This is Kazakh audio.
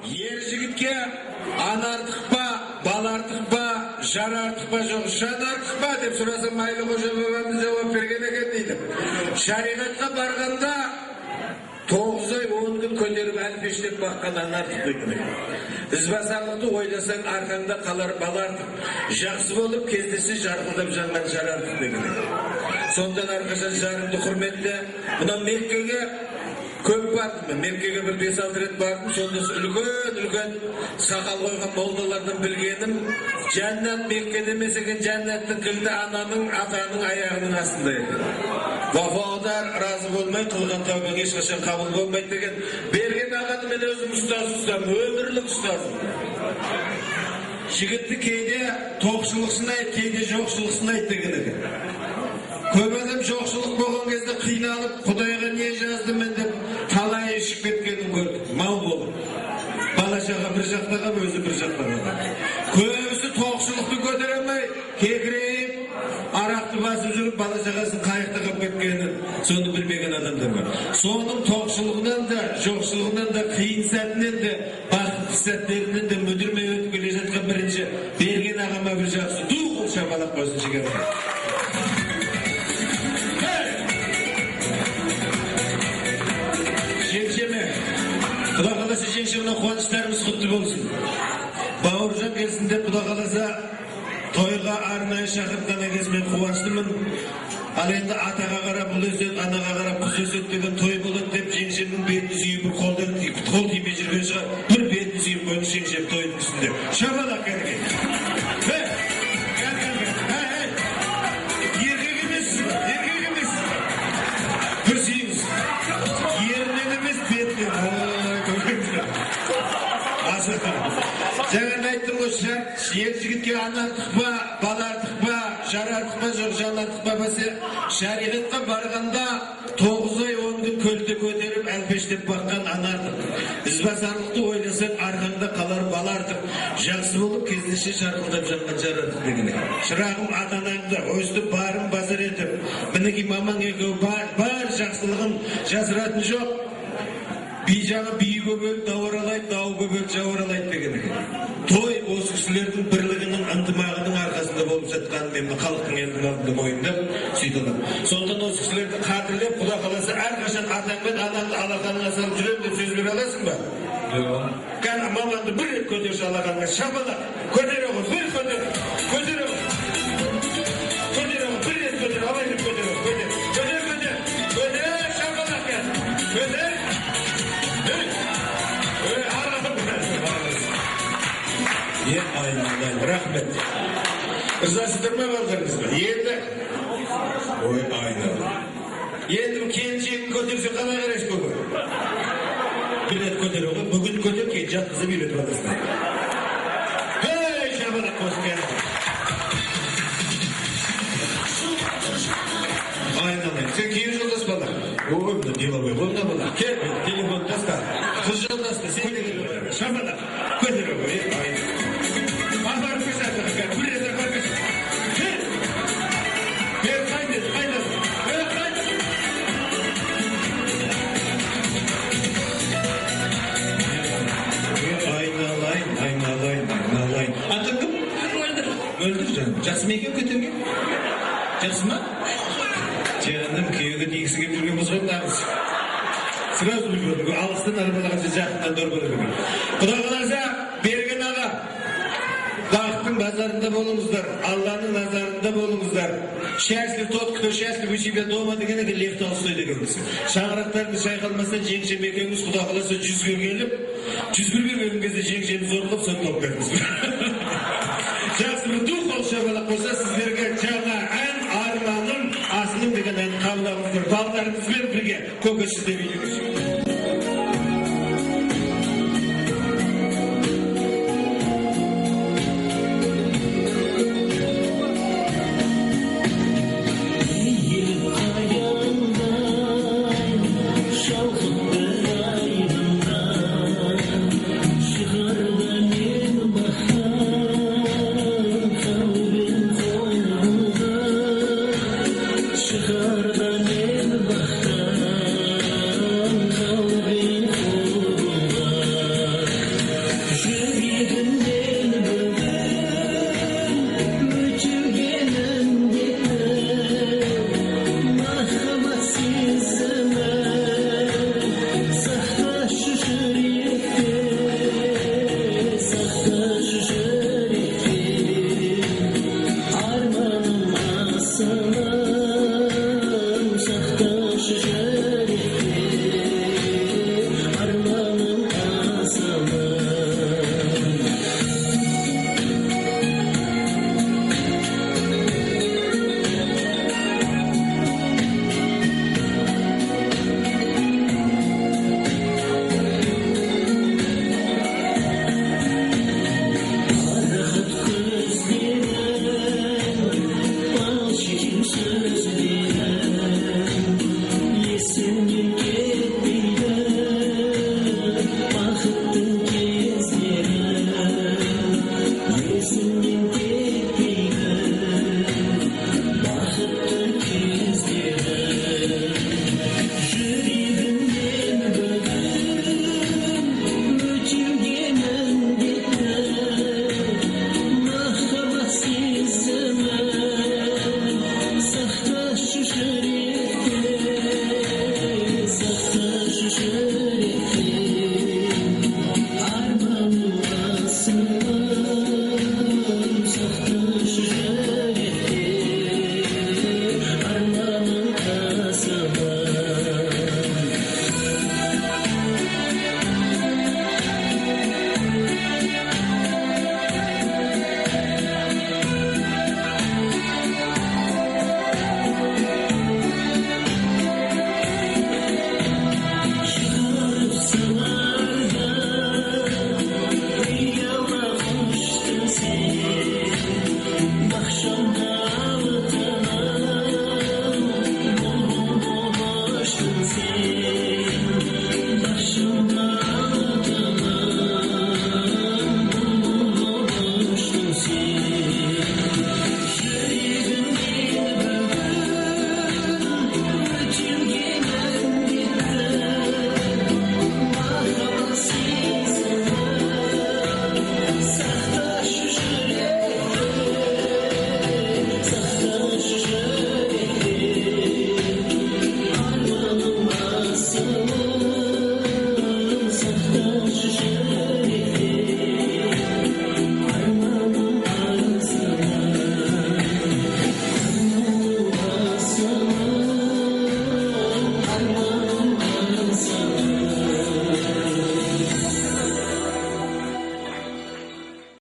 Ер жігітке ана артық па, бал артық па, жар артық па, жоқ жан артық па деп сұраса Майлы Қожа бабамыз жауап берген екен дейді. Шариғатқа барғанда 9 ай 10 күн көтеріп әлпештеп баққан ана артық дейді. Ізбасарлықты ойласаң арқаңда қалар бал артық. Жақсы болып кездесе жарқылдап жанған жар артық дейді. Сондан арқашан жарымды құрметті. Мына Меккеге көп бардым. Меккеге бір 5-6 рет бардым. Сонда үлкен сақал қойған молдалардан білгенім, жәннат Мекке демес екен, жәннаттың кілті ананың, атаның аяғының астында екен. Вафадар разы болмай қылған тәубаң ешқашан қабыл болмайды деген. Берген ағаны мен өзім ұстазым, өмірлік ұстазым. Жігітті кейде тоқшылықсын айт, кейде жоқшылықсын айт деген екен. Көп адам жоқшылық болған кезде қиналып, Құдайға не жазды мен деп талай ішіп кеткенін көрдім. Мал болып. Бала-шаға бір жақтаға, өзі бір жақтаға. Көбісі тоқшылықты көтере алмай, кекірейіп, арақты басып жүріп, бала-шағасын қайықта қап кеткенін, соны білмеген адамдар бар. Соның тоқшылығынан да, жоқшылығынан да, қиын сәтінен де, бақытты сәттерінен де мүдірмей өтіп келе жатқан бірінші берген ағама бір жақсы қол шапалақ қойсын жігер. Құда қаласа жеңшемнің қуаныштарымыз құтты болсын. Бауыржан келсін деп Құда қаласа тойға арнайы шақыртқан кезмен қуаныштымын. Ал енді атаға қарап ұл өсет, анаға қарап қыз өсет деген той болады деп жеңшемнің бетін сүйіп бір қол тимей жүрген шығар. Бір бетін сүйіп қойды жеңшем тойын үстінде. Шапалақ кәдеге. Еркек емес. Бір сүйіңіз. Ерінен емес бетінен. Жаңа айттым осы, ер жігітке ана артық па, бал артық па, жар артық па, жоқ жан артық па бәсе, шариғатқа барғанда 9 ай 10 күн көлді көтеріп әлпештеп баққан ана артық. Ізбасарлықты ойласаң арқаңда қалар бал артық. Жақсы болып кездесе жарқылдап жанған жар артық деген. Шырағым ата-анаңды өстіп барын базар етіп, мінеки мамаң екеуі бар жақсылығын жасыратын жоқ. Бейжағы бейі көбел дауыралайды, дау көбел жауыралайды деген екен. Той осы кісілердің бірлігінің ынтымағының арқасында болып жатқанын мен халықтың елдің алдында мойындап сөйтілдім. Сондықтан осы кісілерді қадірлеп, Құда қаласа әрқашан атаңмен анаңды алақаныңа салып жүремін деп сөз бере аласың ба? Кәні маманды бір рет көтерші алақаныңа шапалақ. Көтере ғой, бір көтере ғой. Көтере ғой, бір рет көтере, алай деп көтере ғой. Көтер, шапалақ кәні. Көтер. Aynen, rahmet. Rızasıdır mı ballarınızda? Yendi. Oy aynen. Yendi kendiğini götürse kalay karış kogu. Bilet götür oğlum. Bugün götür ki caddızı bilet odasına. Hey şabanak olsun geldi. Aynen. Sen kim yoldas bana? Oğlum da devalı. Oğlum da bana. Gel telefon taska. Kız yoldasın. Sen de geliyor. Şabanak. Götür oğlum. Aynen. Öldür canım. Жақсы ма екен көтерген? Жақсы ма? Canım kүйеуге тигісі келіп жүрген болса нағыз. Сразу үлгерді. Алыстан арбалағанша жақыннан дорбалаған. Құда қаласа берген аға. Бақыттың базарында болыңыздар, Алланың назарында болыңыздар. Счастлив тот, кто счастлив у себя дома деген екен Лев Толстой деген кісі. Шаңырақтарды шайқалмастан жеңшем екеуміз Құда қаласа 100 келіп, 100 берген кезде жеңшеміз орылып, соны топ бердіңіз. Жақсы бір қол шапалақ қойса сіздерге жаңа ән арманым асылым деген ән қабылдаңыздар. Балдарыңызбен бірге көкесі деп